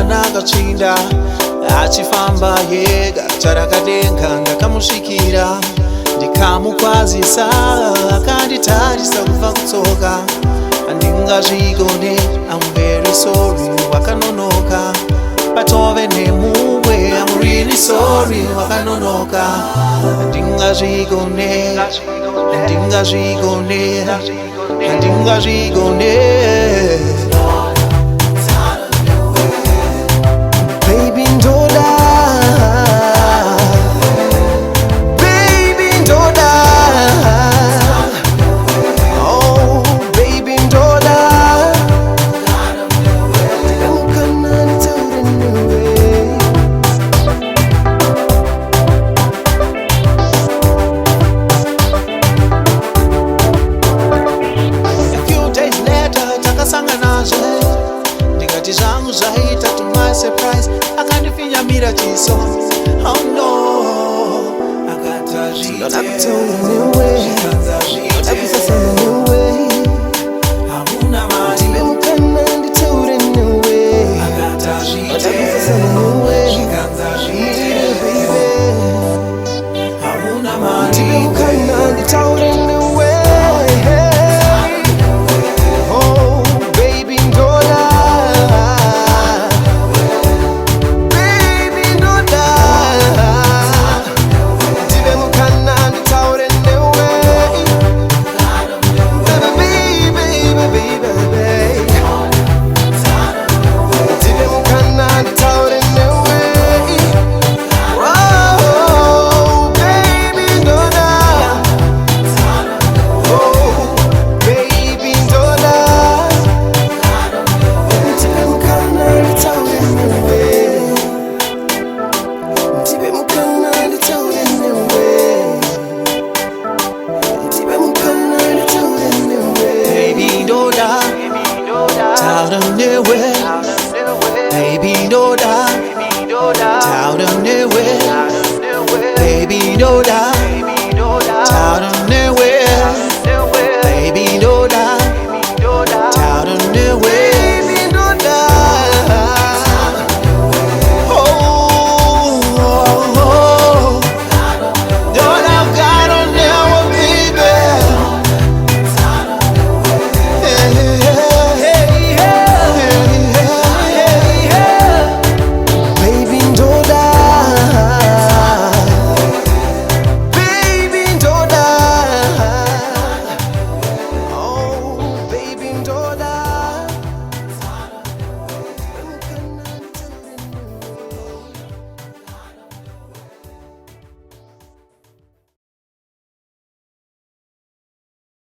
nakachinda achifamba yega charakadenga ndakamusvikira ndikamukwazisa akanditarisa kubva kutsoka handingazvigone. I'm very sorry wakanonoka patove nemuwe. I'm really sorry wakanonoka handingazvigone handingazvigone handingazvigone. Baby ndoda baby ndoda oh baby ndoda ndamukana ntaure newe. A few days later takasanganazve ndikati zvangu zvaita to my surprise akandifinyamira chiso. Oh no akatazvitaura newe akusasana newe hamuna mari ndimemukana nditaure newe akusasana newe hamuna mari ndimemukana nditaure newe. Oh baby ndoda baby ndoda taura newe baby ndoda taura newe